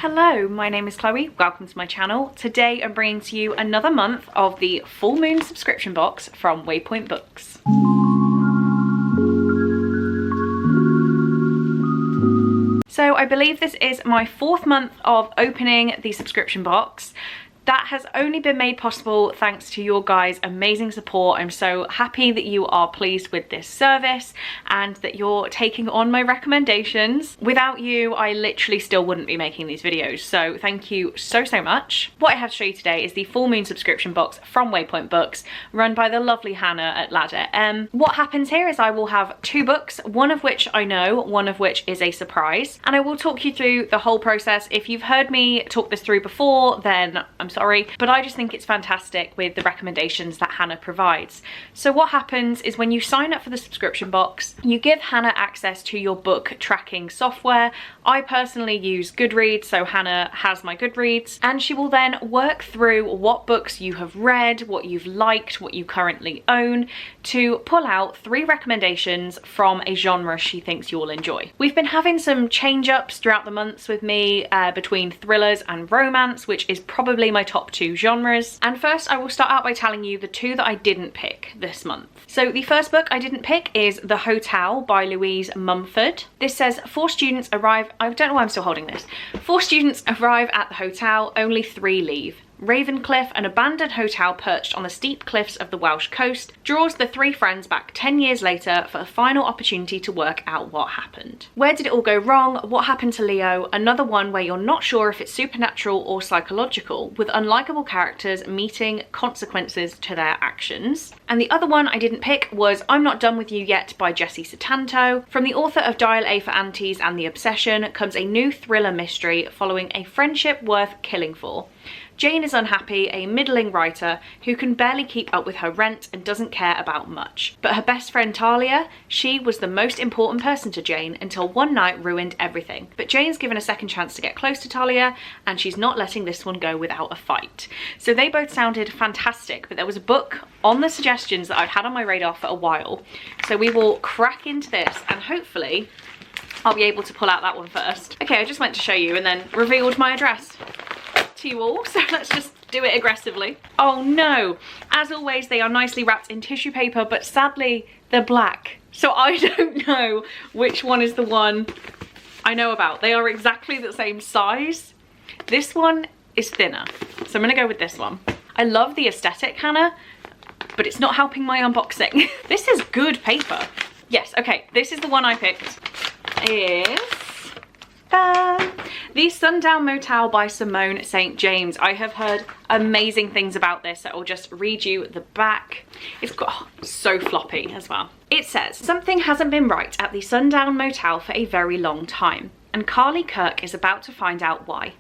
Hello, my name is Chloe. Welcome to my channel. Today I'm bringing to you another month of the full moon subscription box from Waypoint Books. So I believe this is my 4th month of opening the subscription box. That has only been made possible thanks to your guys' amazing support. I'm so happy that you are pleased with this service and that you're taking on my recommendations. Without you, I literally still wouldn't be making these videos, so thank you so much. What I have to show you today is the full moon subscription box from Waypoint Books, run by the lovely Hannah at Ladder M. What happens here is I will have 2 books, one of which I know, one of which is a surprise, and I will talk you through the whole process. If you've heard me talk this through before, then I'm sorry, but I just think it's fantastic with the recommendations that Hannah provides. So what happens is when you sign up for the subscription box, you give Hannah access to your book tracking software. I personally use Goodreads, so Hannah has my Goodreads, and she will then work through what books you have read, what you've liked, what you currently own, to pull out 3 recommendations from a genre she thinks you'll enjoy. We've been having some change-ups throughout the months with me between thrillers and romance, which is probably my top 2 genres. And first I will start out by telling you the 2 that I didn't pick this month. So the first book I didn't pick is The Hotel by Louise Mumford. This says 4 students arrive, I don't know why I'm still holding this. 4 students arrive at the hotel, only 3 leave. Ravencliff, an abandoned hotel perched on the steep cliffs of the Welsh coast, draws the 3 friends back 10 years later for a final opportunity to work out what happened. Where did it all go wrong? What happened to Leo? Another one where you're not sure if it's supernatural or psychological, with unlikable characters meeting consequences to their actions. And the other one I didn't pick was I'm Not Done With You Yet by Jessie Sutanto. From the author of Dial A for Aunties and The Obsession comes a new thriller mystery following a friendship worth killing for. Jane is unhappy, a middling writer who can barely keep up with her rent and doesn't care about much. But her best friend Talia, she was the most important person to Jane until one night ruined everything. But Jane's given a second chance to get close to Talia, and she's not letting this one go without a fight. So they both sounded fantastic, but there was a book on the suggestions that I've had on my radar for a while. So we will crack into this and hopefully I'll be able to pull out that one first. Okay, I just went to show you and then revealed my address to you all, so let's just do it aggressively. Oh no, as always they are nicely wrapped in tissue paper, but sadly they're black, so I don't know which one is the one I know about. They are exactly the same size. This one is thinner, so I'm gonna go with this one. I love the aesthetic, Hannah, but it's not helping my unboxing. This is good paper. Yes, okay, this is the one I picked. Is The Sundown Motel by Simone St. James. I have heard amazing things about this, so I'll just read you the back. It's got so floppy as well. It says, something hasn't been right at the Sundown Motel for a very long time, and Carly Kirk is about to find out why.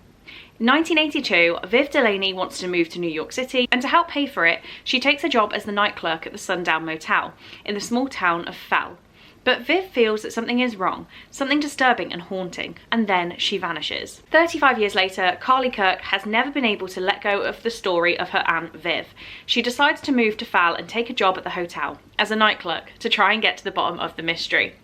In 1982, Viv Delaney wants to move to New York City, and to help pay for it, she takes a job as the night clerk at the Sundown Motel in the small town of Fell. But Viv feels that something is wrong, something disturbing and haunting, and then she vanishes. 35 years later, Carly Kirk has never been able to let go of the story of her Aunt Viv. She decides to move to Fal and take a job at the hotel as a night clerk to try and get to the bottom of the mystery.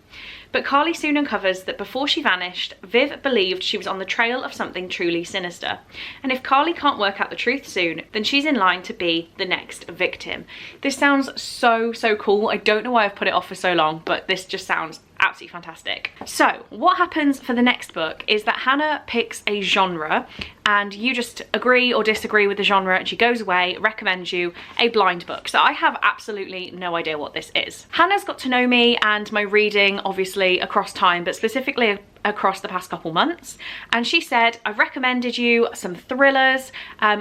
But Carly soon uncovers that before she vanished, Viv believed she was on the trail of something truly sinister. And if Carly can't work out the truth soon, then she's in line to be the next victim. This sounds so cool. I don't know why I've put it off for so long, but this just sounds absolutely fantastic. So what happens for the next book is that Hannah picks a genre and you just agree or disagree with the genre, and she goes away, recommends you a blind book. So I have absolutely no idea what this is. Hannah's got to know me and my reading obviously across time, but specifically across the past couple months, and she said, I've recommended you some thrillers,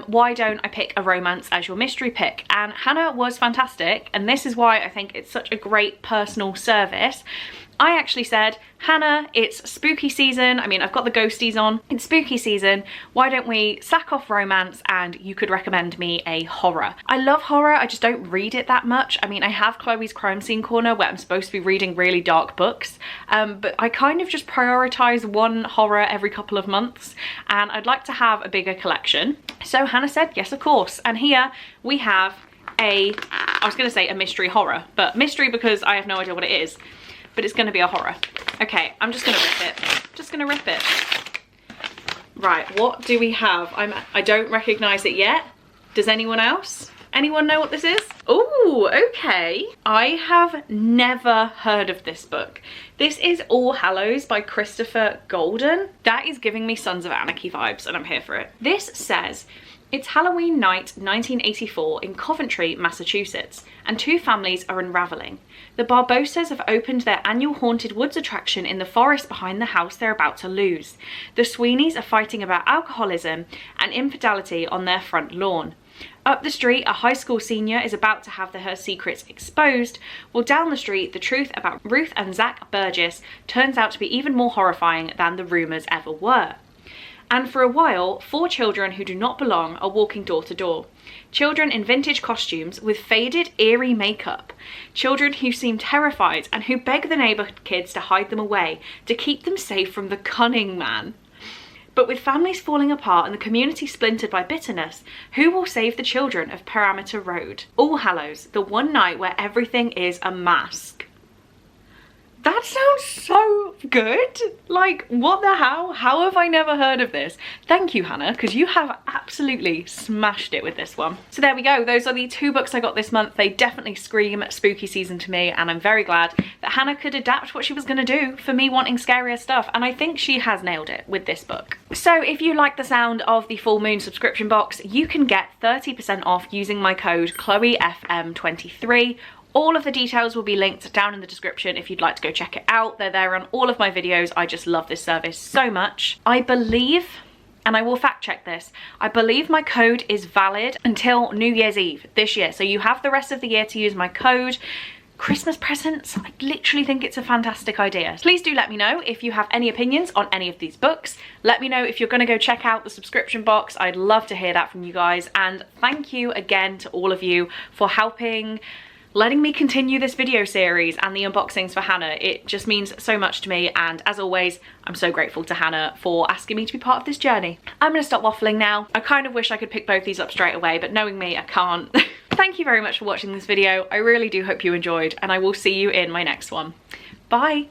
why don't I pick a romance as your mystery pick? And Hannah was fantastic, and this is why I think it's such a great personal service. I actually said, Hannah, it's spooky season. I mean, I've got the ghosties on. It's spooky season. Why don't we sack off romance and you could recommend me a horror? I love horror. I just don't read it that much. I mean, I have Chloe's Crime Scene Corner where I'm supposed to be reading really dark books, but I kind of just prioritize one horror every couple of months, and I'd like to have a bigger collection. So Hannah said, yes, of course. And here we have I was going to say a mystery horror, but mystery because I have no idea what it is. But it's going to be a horror. Okay, I'm just going to rip it. Just going to rip it. Right, what do we have? I don't recognise it yet. Does anyone else? Anyone know what this is? Oh, okay. I have never heard of this book. This is All Hallows by Christopher Golden. That is giving me Sons of Anarchy vibes, and I'm here for it. This says, it's Halloween night 1984 in Coventry, Massachusetts, and two families are unravelling. The Barbosas have opened their annual Haunted Woods attraction in the forest behind the house they're about to lose. The Sweeneys are fighting about alcoholism and infidelity on their front lawn. Up the street, a high school senior is about to have her secrets exposed, while down the street, the truth about Ruth and Zach Burgess turns out to be even more horrifying than the rumours ever were. And for a while, four children who do not belong are walking door to door. Children in vintage costumes with faded, eerie makeup. Children who seem terrified and who beg the neighbourhood kids to hide them away to keep them safe from the cunning man. But with families falling apart and the community splintered by bitterness, who will save the children of Parameter Road? All Hallows, the one night where everything is a mask. That sounds so good. Like, what the hell? How have I never heard of this? Thank you, Hannah, because you have absolutely smashed it with this one. So there we go. Those are the two books I got this month. They definitely scream spooky season to me, and I'm very glad that Hannah could adapt what she was going to do for me wanting scarier stuff, and I think she has nailed it with this book. So if you like the sound of the full moon subscription box, you can get 30% off using my code ChloeFM23. All of the details will be linked down in the description if you'd like to go check it out. They're there on all of my videos. I just love this service so much. I believe, and I will fact check this, I believe my code is valid until New Year's Eve this year. So you have the rest of the year to use my code. Christmas presents, I literally think it's a fantastic idea. Please do let me know if you have any opinions on any of these books. Let me know if you're gonna go check out the subscription box. I'd love to hear that from you guys. And thank you again to all of you for letting me continue this video series and the unboxings for Hannah. It just means so much to me, and as always, I'm so grateful to Hannah for asking me to be part of this journey. I'm gonna stop waffling now. I kind of wish I could pick both these up straight away, but knowing me, I can't. Thank you very much for watching this video. I really do hope you enjoyed, and I will see you in my next one. Bye.